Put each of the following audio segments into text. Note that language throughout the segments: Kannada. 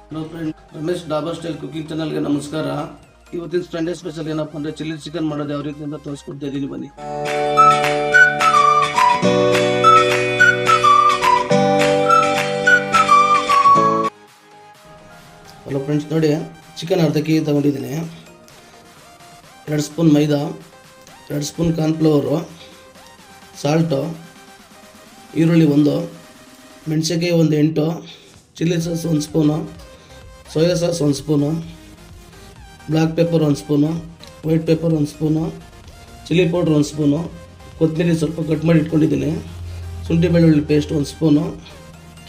Hello friend, Ramesh Dabur style cooking ಚಾನಲ್ಗೆ ನಮಸ್ಕಾರ. ಇವತ್ತಿನ ಸಂಡೇ ಸ್ಪೆಷಲ್ ಏನಪ್ಪ ಅಂದರೆ ಚಿಲ್ಲಿ ಚಿಕನ್ ಮಾಡೋದು ಯಾವ ರೀತಿ ಅಂತ ತೋರಿಸ್ಕೊಡ್ತಾ ಇದ್ದೀನಿ, ಬನ್ನಿ. ಹಲೋ ಫ್ರೆಂಡ್ಸ್, ನೋಡಿ ಚಿಕನ್ ಅರ್ಧ ಕೆ ಜಿ ತೊಗೊಂಡಿದ್ದೀನಿ. 2 ಸ್ಪೂನ್ ಮೈದಾ, 2 ಸ್ಪೂನ್ ಕಾರ್ನ್ಫ್ಲವರು, ಸಾಲ್ಟು, ಈರುಳ್ಳಿ 1, ಮೆಣಸಿನ್ಕಾಯಿ 8, chilli sauce 1 spoon, soya sauce 1 spoon, black pepper 1 spoon, white pepper 1 spoon, chilli powder 1 spoon, ಕೊತ್ತಂಬರಿ ಸ್ವಲ್ಪ ಕಟ್ ಮಾಡಿ ಇಟ್ಕೊಂಡಿದ್ದೀನಿ, ಶುಂಠಿ ಬೆಳ್ಳುಳ್ಳಿ ಪೇಸ್ಟ್ 1 ಸ್ಪೂನು,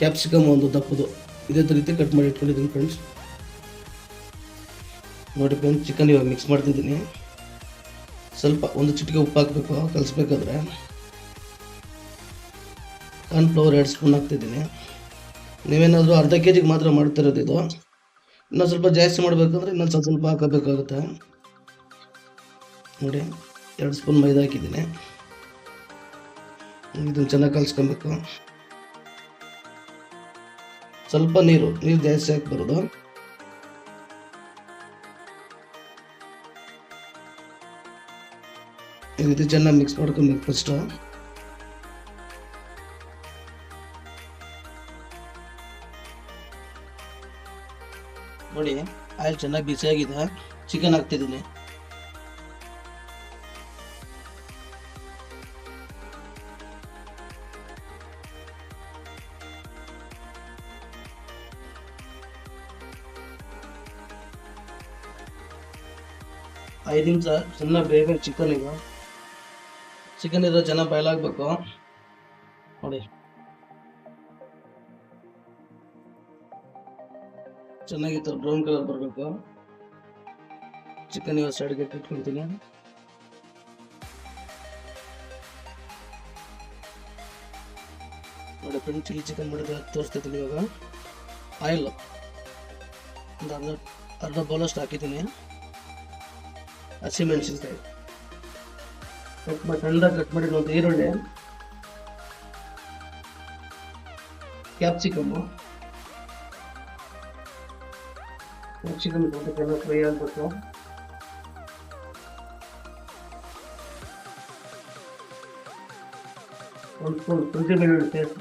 ಕ್ಯಾಪ್ಸಿಕಮ್ 1 ದಪ್ಪದು ಇದೇ ರೀತಿ ಕಟ್ ಮಾಡಿ ಇಟ್ಕೊಂಡಿದ್ದೀನಿ ಫ್ರೆಂಡ್ಸ್. ನೋಡಿ ಫ್ರೆಂಡ್ಸ್, ಚಿಕನ್ ಇವಾಗ ಮಿಕ್ಸ್ ಮಾಡ್ತಿದ್ದೀನಿ. ಸ್ವಲ್ಪ 1 ಚಿಟಿಕೆ ಉಪ್ಪು ಹಾಕಬೇಕು ಕಲಿಸ್ಬೇಕಾದ್ರೆ. ಕಾರ್ನ್ಫ್ಲವರ್ 2 ಸ್ಪೂನ್ ಹಾಕ್ತಿದ್ದೀನಿ. ನೀವೇನಾದರೂ ಅರ್ಧ ಕೆ ಜಿಗೆ ಮಾತ್ರ ಮಾಡ್ತಿರೋದು ಇದು. ಇನ್ನೊಂದು ಸ್ವಲ್ಪ ಜಾಸ್ತಿ ಮಾಡಬೇಕಂದ್ರೆ ಇನ್ನೊಂದು ಸ್ವಲ್ಪ ಹಾಕಬೇಕಾಗುತ್ತೆ. ನೋಡಿ 2 ಸ್ಪೂನ್ ಮೈದಾ ಹಾಕಿದ್ದೀನಿ. ಇದನ್ನು ಚೆನ್ನಾಗಿ ಕಲಿಸ್ಕೊಬೇಕು. ಸ್ವಲ್ಪ ನೀರು ಜಾಸ್ತಿ ಹಾಕ್ಬಾರ್ದು. ಈ ರೀತಿ ಚೆನ್ನಾಗಿ ಮಿಕ್ಸ್ ಮಾಡ್ಕೊಬೇಕು ಫಸ್ಟು. ನೋಡಿ ಆಯಿಲ್ ಚೆನ್ನಾಗಿ ಬಿಸಿಯಾಗಿದೆ. ಚಿಕನ್ ಹಾಕ್ತಿದ್ದೀನಿ. ಐದು ನಿಮಿಷ ಚೆನ್ನಾಗಿ ಬೇಯಬೇಕು ಚಿಕನ್. ಈಗ ಚಿಕನ್ ಇದು ಚೆನ್ನಾಗಿ ಬಾಯ್ಲಾಗಬೇಕು. ನೋಡಿ ಚೆನ್ನಾಗಿ ಬ್ರೌನ್ ಕಲರ್ ಬರಬೇಕು. ಚಿಕನ್ ಇವಾಗ ಸೈಡ್ಗೆ ಇಟ್ಕೊಳ್ತೀನಿ. ನೋಡಿ ಫ್ರೆಂಡ್, ಚಿಲ್ಲಿ ಚಿಕನ್ ಮಾಡಿದ್ರೆ ತೋರಿಸ್ತಿದ್ದೀನಿ. ಇವಾಗ ಆಯಿಲ್ ಒಂದು ಅರ್ಧ ಬೌಲಷ್ಟು ಹಾಕಿದ್ದೀನಿ. ಹಸಿಮೆಣಸಿನ್ಕಾಯಿ ಕಟ್ ಮಾಡಿ ಸಣ್ಣದಾಗಿ ಕಟ್ ಮಾಡಿ, ಒಂದು ಈರುಳ್ಳಿ, ಕ್ಯಾಪ್ಸಿಕಮ್ಮು, ಚಿಕನ್ ಚೆನ್ನಾಗಿ ಫ್ರೈ ಆಗಬೇಕು. ಒಂದು ಸ್ಪೂನ್ ಶುಂಠಿ ಬೆಳ್ಳುಳ್ಳಿ ಪೇಸ್ಟ್,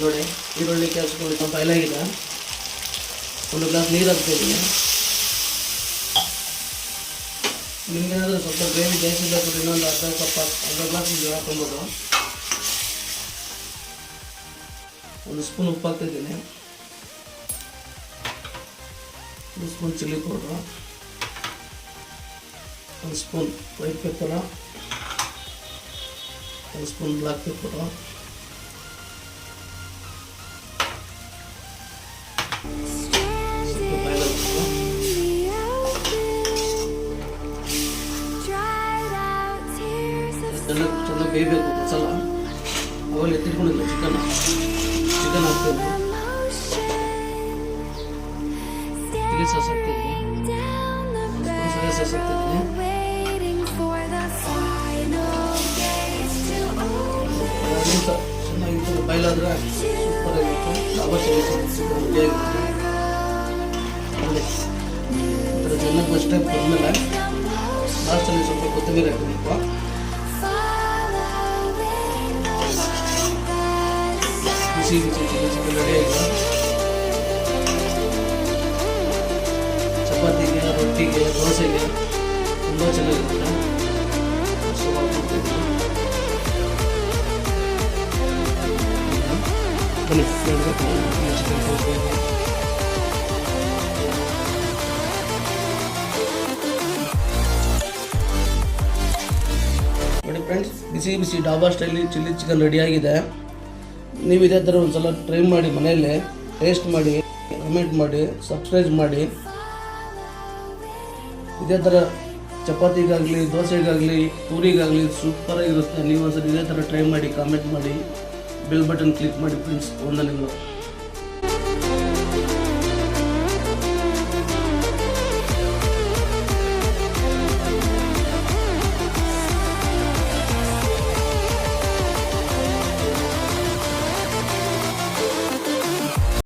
ನೋಡಿ ಈರುಳ್ಳಿ ಕ್ಯಾಪ್ಸಿಕಮ್ ಸ್ವಲ್ಪ ಬಾಯ್ಲಾಗಿದೆ. 1 ಗ್ಲಾಸ್ ನೀರು ಹಾಕ್ತಿದ್ದೀನಿ. ನಿಮಗೇನಾದರೂ ಸ್ವಲ್ಪ ಗ್ರೇವಿ ಜಾಸ್ತಿ ಬೇಕು, ಇನ್ನೊಂದು ಅರ್ಧ ಗ್ಲಾಸ್ ನೀರು ಹಾಕ್ಕೊಬೋದು. 1 ಸ್ಪೂನ್ ಉಪ್ಪು ಹಾಕ್ತಿದ್ದೀನಿ. 1 spoon chilli powder, 1 spoon white pepper, 1 spoon black pepper, ಚೆನ್ನಾಗಿ ಬೇಯಬೇಕು. ಮಸಾಲ ಅವಾಗ ಎತ್ತಿಟ್ಕೊಂಡಿಲ್ಲ ಚಿಕನ್ ಹಾಕ್ತೀನಿ. ಚಿಲ್ಲಿ ಸಾಸ್ ಹಾಕ್ತಿದ್ದೀನಿ. 1 ಸ್ಪೂನ್ ಸೋಯಾ ಸಾಸ್ ಹಾಕ್ತಿದ್ದೀನಿ. ಚೆನ್ನಾಗಿತ್ತು, ಬಾಯ್ಲಾದ್ರೆ ಸೂಪರ್ ಆಗಿತ್ತು. ಡಾಬರ್ ಚಿಲ್ಲಿ ರೆಡಿಯಾಗಿರುತ್ತೆ. ಈ ಥರ ಚೆನ್ನಾಗಿ ಫಸ್ಟ್ ಟೈಮ್ ಬಂದಮೇಲೆ ಲಾಸ್ಟಲ್ಲಿ ಸ್ವಲ್ಪ ಕೊತ್ತಂಬರಿ ಹಾಕಬೇಕು. ಬಿಸಿ ಚಿಲ್ಲಿ ಚಿಕನ್ ರೆಡಿ ಆಗಿದೆ. ಚಪಾತಿಗೆ, ರೊಟ್ಟಿಗೆ, ದೋಸೆಗೆ ತುಂಬ ಚೆನ್ನಾಗಿರುತ್ತೆ. ಬನ್ನಿ ಚಿಕನ್ ನೋಡಿ ಫ್ರೆಂಡ್ಸ್, ಬಿಸಿ ಡಾಬಾ ಸ್ಟೈಲಿ ಚಿಲ್ಲಿ ಚಿಕನ್ ರೆಡಿಯಾಗಿದೆ. ನೀವು ಇದೇ ಥರ ಒಂದು ಸಲ ಟ್ರೈ ಮಾಡಿ, ಮನೆಯಲ್ಲೇ ಟೇಸ್ಟ್ ಮಾಡಿ, ಕಮೆಂಟ್ ಮಾಡಿ, ಸಬ್ಸ್ಕ್ರೈಬ್ ಮಾಡಿ. ಇದೇ ಥರ ಚಪಾತಿಗಾಗಲಿ, ದೋಸೆಗಾಗಲಿ, ಪೂರಿಗಾಗಲಿ ಸೂಪರಾಗಿರುತ್ತೆ. ನೀವು ಒಂದ್ಸಲ ಇದೇ ಥರ ಟ್ರೈ ಮಾಡಿ, ಕಾಮೆಂಟ್ ಮಾಡಿ, ಬೆಲ್ ಬಟನ್ ಕ್ಲಿಕ್ ಮಾಡಿ ಫ್ರೆಂಡ್ಸ್. ವಂದನೆಗಳು.